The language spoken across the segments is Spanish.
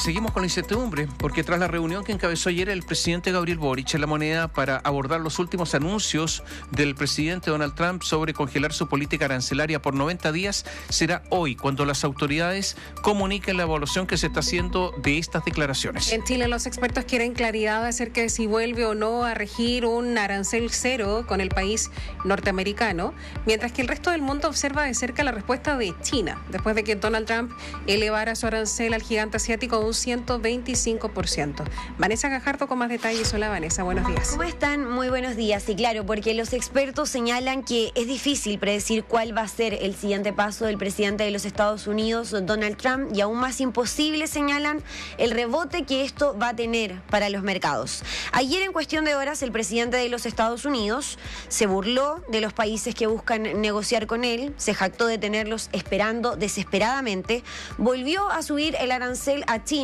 Seguimos con la incertidumbre, porque tras la reunión que encabezó ayer el presidente Gabriel Boric en La Moneda para abordar los últimos anuncios del presidente Donald Trump sobre congelar su política arancelaria por 90 días, será hoy cuando las autoridades comuniquen la evaluación que se está haciendo de estas declaraciones. En Chile los expertos quieren claridad acerca de si vuelve o no a regir un arancel cero con el país norteamericano, mientras que el resto del mundo observa de cerca la respuesta de China, después de que Donald Trump elevara su arancel al gigante asiático a un 125%. Vanessa Gajardo con más detalles. Hola Vanessa, buenos días. ¿Cómo están? Muy buenos días. Y claro, porque los expertos señalan que es difícil predecir cuál va a ser el siguiente paso del presidente de los Estados Unidos, Donald Trump, y aún más imposible señalan el rebote que esto va a tener para los mercados. Ayer, en cuestión de horas, el presidente de los Estados Unidos se burló de los países que buscan negociar con él, se jactó de tenerlos esperando desesperadamente, volvió a subir el arancel a China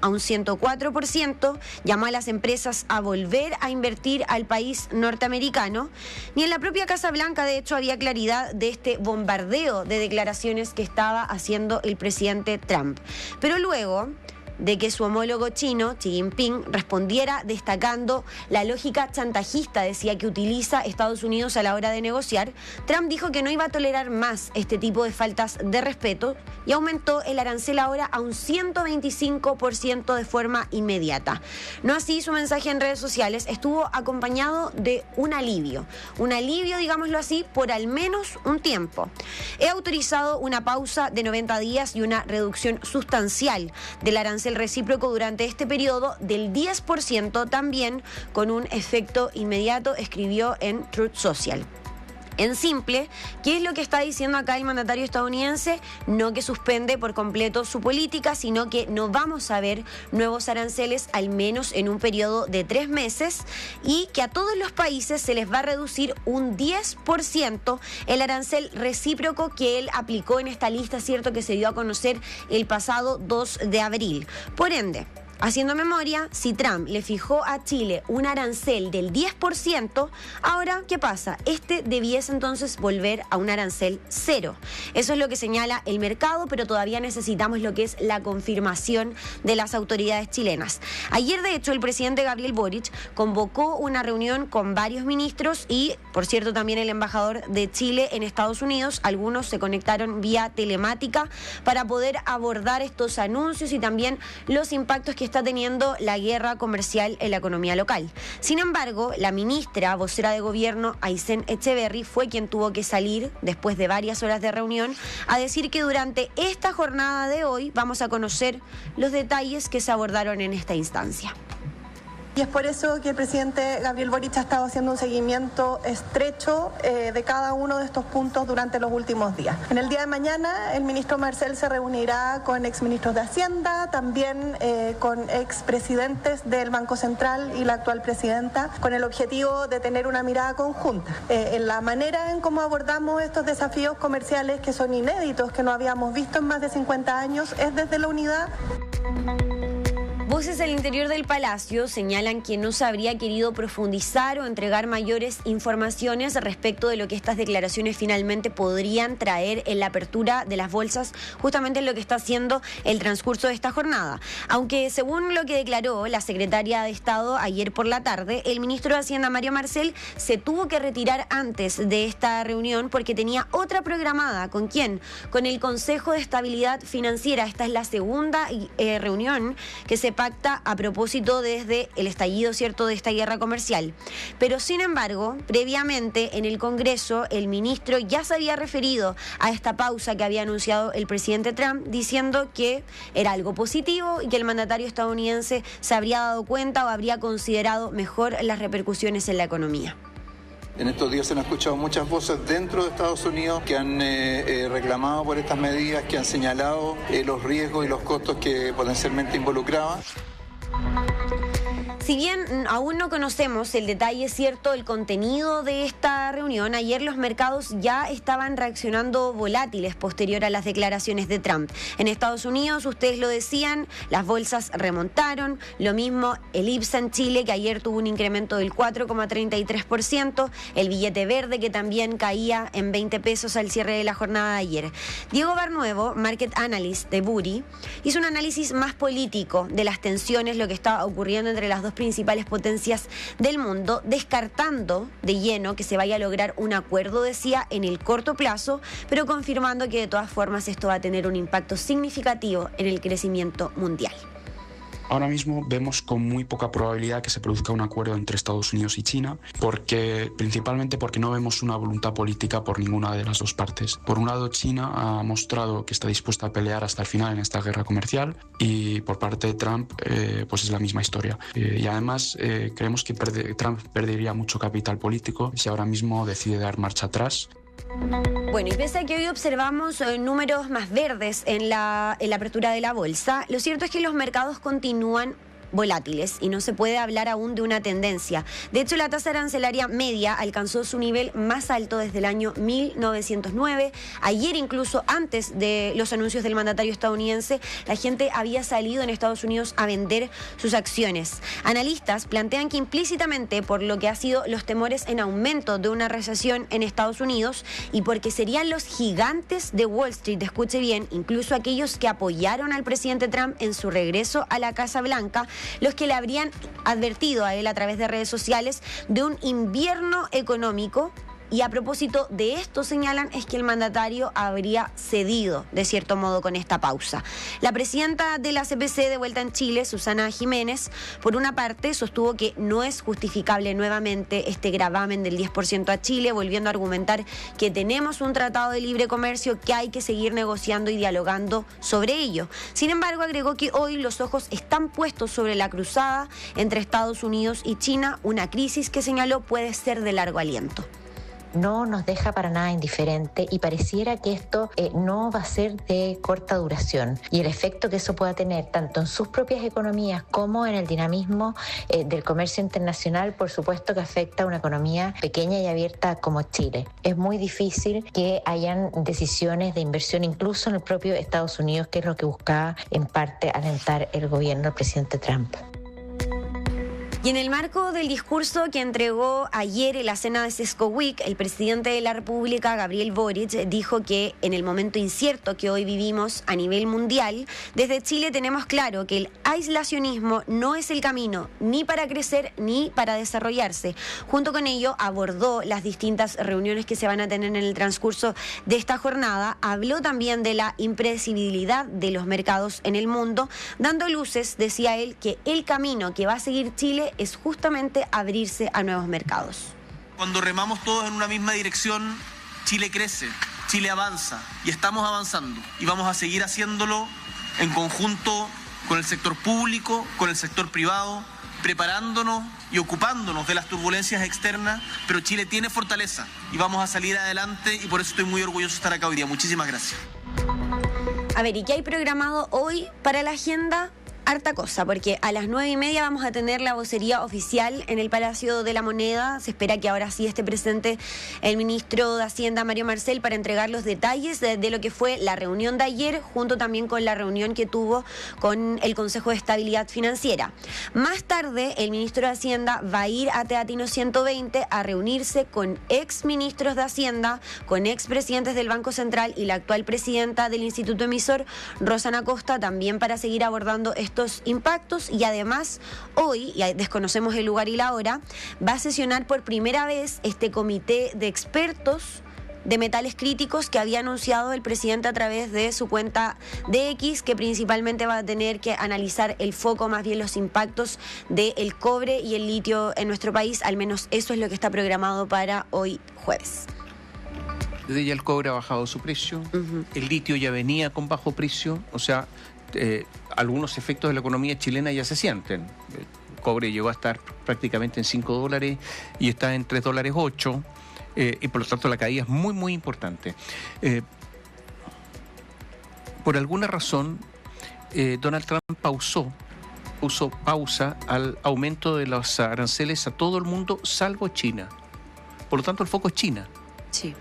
a un 104%, llamó a las empresas a volver a invertir al país norteamericano. Ni en la propia Casa Blanca, de hecho, había claridad de este bombardeo de declaraciones que estaba haciendo el presidente Trump. Pero luego de que su homólogo chino, Xi Jinping, respondiera destacando la lógica chantajista, decía, que utiliza Estados Unidos a la hora de negociar, Trump dijo que no iba a tolerar más este tipo de faltas de respeto y aumentó el arancel ahora a un 125% de forma inmediata. No así su mensaje en redes sociales, estuvo acompañado de un alivio, digámoslo así, por al menos un tiempo. He autorizado una pausa de 90 días y una reducción sustancial del arancel recíproco durante este periodo del 10%, también con un efecto inmediato, escribió en Truth Social. En simple, ¿qué es lo que está diciendo acá el mandatario estadounidense? No que suspende por completo su política, sino que no vamos a ver nuevos aranceles al menos en un periodo de 3 meses y que a todos los países se les va a reducir un 10% el arancel recíproco que él aplicó en esta lista, cierto, que se dio a conocer el pasado 2 de abril. Por ende, haciendo memoria, si Trump le fijó a Chile un arancel del 10%, ahora, ¿qué pasa? Este debiese entonces volver a un arancel cero. Eso es lo que señala el mercado, pero todavía necesitamos lo que es la confirmación de las autoridades chilenas. Ayer, de hecho, el presidente Gabriel Boric convocó una reunión con varios ministros y, por cierto, también el embajador de Chile en Estados Unidos. Algunos se conectaron vía telemática para poder abordar estos anuncios y también los impactos que está teniendo la guerra comercial en la economía local. Sin embargo, la ministra vocera de gobierno, Aysén Echeverry, fue quien tuvo que salir después de varias horas de reunión a decir que durante esta jornada de hoy vamos a conocer los detalles que se abordaron en esta instancia. Y es por eso que el presidente Gabriel Boric ha estado haciendo un seguimiento estrecho de cada uno de estos puntos durante los últimos días. En el día de mañana, el ministro Marcel se reunirá con exministros de Hacienda, también con expresidentes del Banco Central y la actual presidenta, con el objetivo de tener una mirada conjunta en la manera en cómo abordamos estos desafíos comerciales que son inéditos, que no habíamos visto en más de 50 años, es desde la unidad. Voces al interior del Palacio señalan que no se habría querido profundizar o entregar mayores informaciones respecto de lo que estas declaraciones finalmente podrían traer en la apertura de las bolsas, justamente en lo que está haciendo el transcurso de esta jornada. Aunque, según lo que declaró la secretaria de Estado ayer por la tarde, el ministro de Hacienda, Mario Marcel, se tuvo que retirar antes de esta reunión porque tenía otra programada. ¿Con quién? Con el Consejo de Estabilidad Financiera. Esta es la segunda reunión que se pacta a propósito desde el estallido, cierto, de esta guerra comercial. Pero sin embargo, previamente en el Congreso, el ministro ya se había referido a esta pausa que había anunciado el presidente Trump, diciendo que era algo positivo y que el mandatario estadounidense se habría dado cuenta o habría considerado mejor las repercusiones en la economía. En estos días se han escuchado muchas voces dentro de Estados Unidos que han reclamado por estas medidas, que han señalado los riesgos y los costos que potencialmente involucraban. Si bien aún no conocemos el detalle cierto, el contenido de esta reunión, ayer los mercados ya estaban reaccionando volátiles posterior a las declaraciones de Trump. En Estados Unidos, ustedes lo decían, las bolsas remontaron, lo mismo el IPSA en Chile, que ayer tuvo un incremento del 4,33%, el billete verde que también caía en 20 pesos al cierre de la jornada de ayer. Diego Barnuevo, Market Analyst de Buri, hizo un análisis más político de las tensiones, lo que estaba ocurriendo entre las dos principales potencias del mundo, descartando de lleno que se vaya a lograr un acuerdo, decía, en el corto plazo, pero confirmando que de todas formas esto va a tener un impacto significativo en el crecimiento mundial. Ahora mismo vemos con muy poca probabilidad que se produzca un acuerdo entre Estados Unidos y China, principalmente porque no vemos una voluntad política por ninguna de las dos partes. Por un lado, China ha mostrado que está dispuesta a pelear hasta el final en esta guerra comercial, y por parte de Trump pues es la misma historia. Y además creemos que Trump perdería mucho capital político si ahora mismo decide dar marcha atrás. Bueno, y pese a que hoy observamos números más verdes en la apertura de la bolsa, lo cierto es que los mercados continúan volátiles y no se puede hablar aún de una tendencia. De hecho, la tasa arancelaria media alcanzó su nivel más alto desde el año 1909. Ayer, incluso antes de los anuncios del mandatario estadounidense, la gente había salido en Estados Unidos a vender sus acciones. Analistas plantean que implícitamente, por lo que ha sido los temores en aumento de una recesión en Estados Unidos y porque serían los gigantes de Wall Street, escuche bien, incluso aquellos que apoyaron al presidente Trump en su regreso a la Casa Blanca, los que le habrían advertido a él a través de redes sociales de un invierno económico. Y a propósito de esto, señalan, es que el mandatario habría cedido, de cierto modo, con esta pausa. La presidenta de la CPC de vuelta en Chile, Susana Jiménez, por una parte, sostuvo que no es justificable nuevamente este gravamen del 10% a Chile, volviendo a argumentar que tenemos un tratado de libre comercio, que hay que seguir negociando y dialogando sobre ello. Sin embargo, agregó que hoy los ojos están puestos sobre la cruzada entre Estados Unidos y China, una crisis que señaló puede ser de largo aliento. No nos deja para nada indiferente y pareciera que esto no va a ser de corta duración, y el efecto que eso pueda tener tanto en sus propias economías como en el dinamismo del comercio internacional, por supuesto que afecta a una economía pequeña y abierta como Chile. Es muy difícil que hayan decisiones de inversión incluso en el propio Estados Unidos, que es lo que buscaba en parte alentar el gobierno del presidente Trump. Y en el marco del discurso que entregó ayer en la cena de Sesco Week, el presidente de la República, Gabriel Boric, dijo que en el momento incierto que hoy vivimos a nivel mundial, desde Chile tenemos claro que el aislacionismo no es el camino ni para crecer ni para desarrollarse. Junto con ello, abordó las distintas reuniones que se van a tener en el transcurso de esta jornada. Habló también de la impredecibilidad de los mercados en el mundo, dando luces, decía él, que el camino que va a seguir Chile es justamente abrirse a nuevos mercados. Cuando remamos todos en una misma dirección, Chile crece, Chile avanza y estamos avanzando y vamos a seguir haciéndolo en conjunto con el sector público, con el sector privado, preparándonos y ocupándonos de las turbulencias externas, pero Chile tiene fortaleza y vamos a salir adelante, y por eso estoy muy orgulloso de estar acá hoy día. Muchísimas gracias. A ver, ¿y qué hay programado hoy para la agenda? Harta cosa, porque a las 9:30 vamos a tener la vocería oficial en el Palacio de la Moneda. Se espera que ahora sí esté presente el ministro de Hacienda, Mario Marcel, para entregar los detalles de lo que fue la reunión de ayer, junto también con la reunión que tuvo con el Consejo de Estabilidad Financiera. Más tarde, el ministro de Hacienda va a ir a Teatino 120 a reunirse con ex ministros de Hacienda, con ex presidentes del Banco Central y la actual presidenta del Instituto Emisor, Rosana Costa, también para seguir abordando estos impactos. Y además hoy, y desconocemos el lugar y la hora, va a sesionar por primera vez este comité de expertos de metales críticos que había anunciado el presidente a través de su cuenta de X, que principalmente va a tener que analizar el foco, más bien los impactos del cobre y el litio en nuestro país. Al menos eso es lo que está programado para hoy jueves. Desde ya el cobre ha bajado su precio, el litio ya venía con bajo precio, o sea, algunos efectos de la economía chilena ya se sienten. El cobre llegó a estar prácticamente en $5 y está en $3.08, y por lo tanto la caída es muy, muy importante. Por alguna razón, Donald Trump pausó puso pausa al aumento de los aranceles a todo el mundo, salvo China. Por lo tanto, el foco es China. Sí.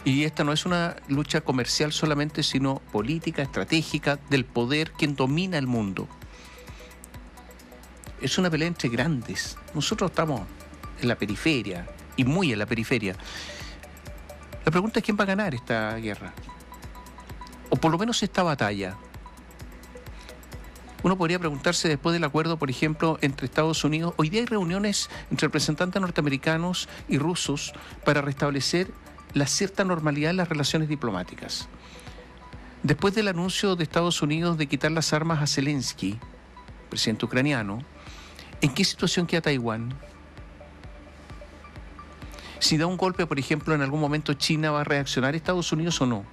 Y esta no es una lucha comercial solamente, sino política, estratégica, del poder, quien domina el mundo. Es una pelea entre grandes. Nosotros estamos en la periferia, y muy en la periferia. La pregunta es quién va a ganar esta guerra, o por lo menos esta batalla. Uno podría preguntarse después del acuerdo, por ejemplo, entre Estados Unidos. Hoy día hay reuniones entre representantes norteamericanos y rusos para restablecer la cierta normalidad en las relaciones diplomáticas. Después del anuncio de Estados Unidos de quitar las armas a Zelensky, presidente ucraniano, ¿en qué situación queda Taiwán? Si da un golpe, por ejemplo, en algún momento China, ¿va a reaccionar Estados Unidos o no?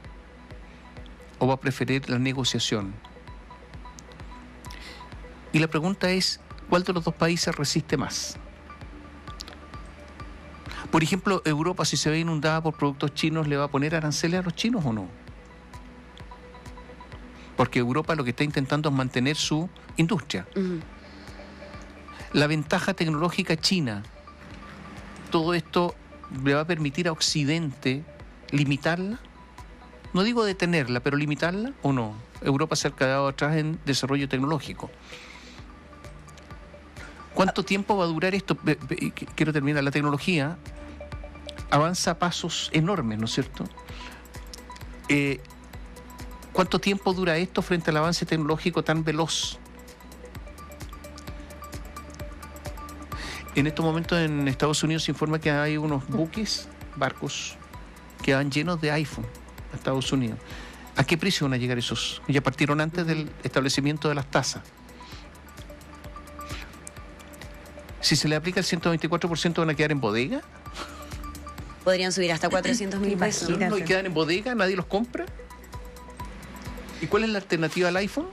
¿O va a preferir la negociación? Y la pregunta es, ¿cuál de los dos países resiste más? Por ejemplo, Europa, si se ve inundada por productos chinos, ¿le va a poner aranceles a los chinos o no? Porque Europa lo que está intentando es mantener su industria. La ventaja tecnológica china, todo esto le va a permitir a Occidente limitarla. No digo detenerla, pero limitarla o no. Europa se ha quedado atrás en desarrollo tecnológico. ¿Cuánto tiempo va a durar esto? Quiero terminar. La tecnología avanza a pasos enormes, ¿no es cierto? ¿Cuánto tiempo dura esto frente al avance tecnológico tan veloz? En estos momentos en Estados Unidos se informa que hay unos buques, barcos, que van llenos de iPhone a Estados Unidos. ¿A qué precio van a llegar esos? Ya partieron antes del establecimiento de las tasas. Si se le aplica el 124%, ¿van a quedar en bodega? Podrían subir hasta 400.000 pesos. ¿No? ¿Y quedan en bodega? ¿Nadie los compra? ¿Y cuál es la alternativa al iPhone?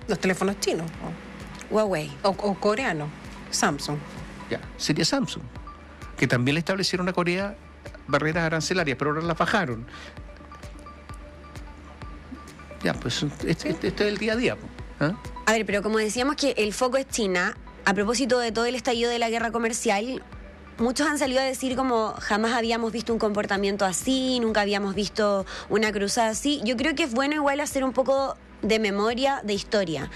Los teléfonos chinos. Huawei. O coreanos. Samsung. Ya, sería Samsung, que también le establecieron a Corea barreras arancelarias, pero ahora las bajaron. Ya, pues este es el día a día. ¿Eh? A ver, pero como decíamos que el foco es China, a propósito de todo el estallido de la guerra comercial, muchos han salido a decir como jamás habíamos visto un comportamiento así, nunca habíamos visto una cruzada así. Yo creo que es bueno igual hacer un poco de memoria, de historia.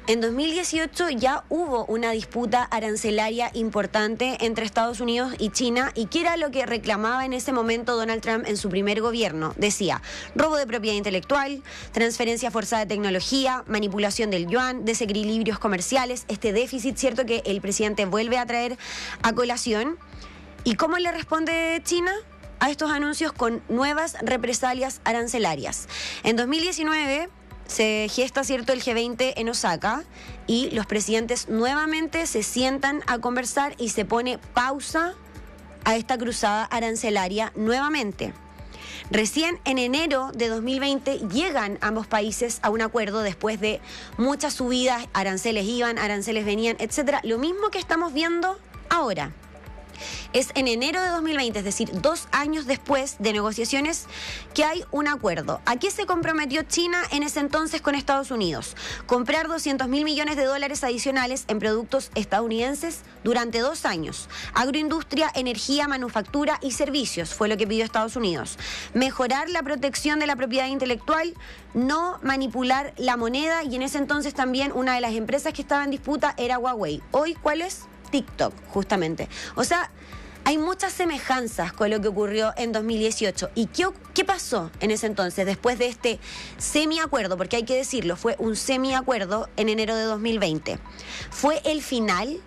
En 2018 ya hubo una disputa arancelaria importante entre Estados Unidos y China, y ¿qué era lo que reclamaba en ese momento Donald Trump en su primer gobierno? Decía, robo de propiedad intelectual, transferencia forzada de tecnología, manipulación del yuan, desequilibrios comerciales, este déficit, ¿cierto?, que el presidente vuelve a traer a colación. ¿Y cómo le responde China a estos anuncios? Con nuevas represalias arancelarias. En 2019... se gesta, ¿cierto?, el G20 en Osaka y los presidentes nuevamente se sientan a conversar y se pone pausa a esta cruzada arancelaria nuevamente. Recién en enero de 2020 llegan ambos países a un acuerdo después de muchas subidas, aranceles iban, aranceles venían, etcétera. Lo mismo que estamos viendo ahora. Es en enero de 2020, es decir, 2 años después de negociaciones, que hay un acuerdo. ¿A qué se comprometió China en ese entonces con Estados Unidos? Comprar $200.000 millones adicionales en productos estadounidenses durante 2 años. Agroindustria, energía, manufactura y servicios fue lo que pidió Estados Unidos. Mejorar la protección de la propiedad intelectual, no manipular la moneda, y en ese entonces también una de las empresas que estaba en disputa era Huawei. Hoy, ¿cuál es? TikTok, justamente. O sea, hay muchas semejanzas con lo que ocurrió en 2018. ¿Y qué pasó en ese entonces, después de este semiacuerdo? Porque hay que decirlo, fue un semiacuerdo en enero de 2020. ¿Fue el final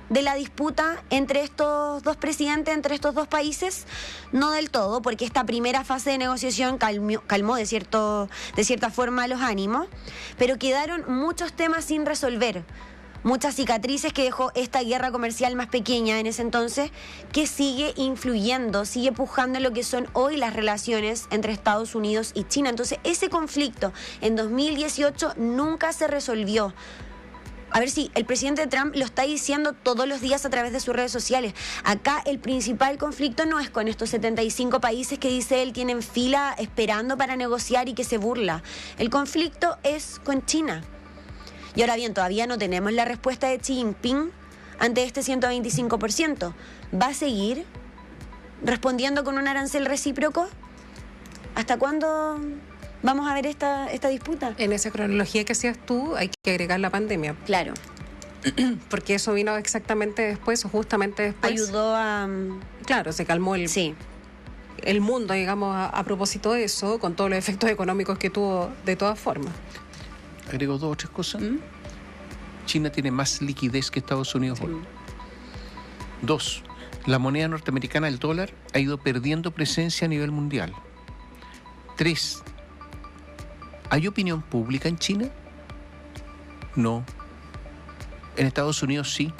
de la disputa entre estos dos presidentes, entre estos dos países? No del todo, porque esta primera fase de negociación calmó de cierta forma los ánimos, pero quedaron muchos temas sin resolver. Muchas cicatrices que dejó esta guerra comercial más pequeña en ese entonces, que sigue influyendo, sigue pujando en lo que son hoy las relaciones entre Estados Unidos y China. Entonces, ese conflicto en 2018 nunca se resolvió. A ver si el presidente Trump lo está diciendo todos los días a través de sus redes sociales. Acá el principal conflicto no es con estos 75 países que dice él tienen fila esperando para negociar y que se burla. El conflicto es con China. Y ahora bien, todavía no tenemos la respuesta de Xi Jinping ante este 125%. ¿Va a seguir respondiendo con un arancel recíproco? ¿Hasta cuándo vamos a ver esta disputa? En esa cronología que hacías tú hay que agregar la pandemia. Claro. Porque eso vino exactamente después o justamente después. Ayudó a... Claro, se calmó el mundo, digamos, a propósito de eso, con todos los efectos económicos que tuvo de todas formas. Agrego 2 o 3 cosas. China tiene más liquidez que Estados Unidos hoy. 2, la moneda norteamericana, el dólar, ha ido perdiendo presencia a nivel mundial. 3, ¿hay opinión pública en China? No. En Estados Unidos sí.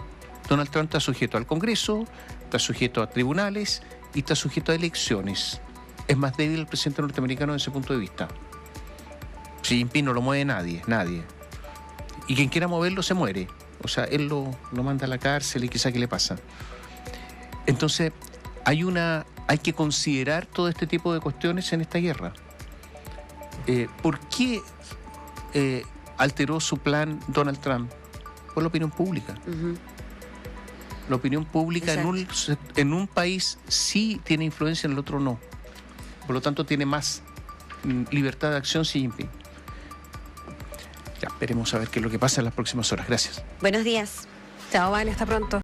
Donald Trump está sujeto al Congreso, está sujeto a tribunales y está sujeto a elecciones. Es más débil el presidente norteamericano desde ese punto de vista. Xi Jinping no lo mueve nadie. Y quien quiera moverlo se muere. O sea, él lo manda a la cárcel y quizá qué le pasa. Entonces, hay que considerar todo este tipo de cuestiones en esta guerra. ¿Por qué alteró su plan Donald Trump? Por la opinión pública. La opinión pública en un país sí tiene influencia, en el otro no. Por lo tanto, tiene más libertad de acción Xi Jinping. Ya, esperemos a ver qué es lo que pasa en las próximas horas. Gracias. Buenos días. Chao, Vane, hasta pronto.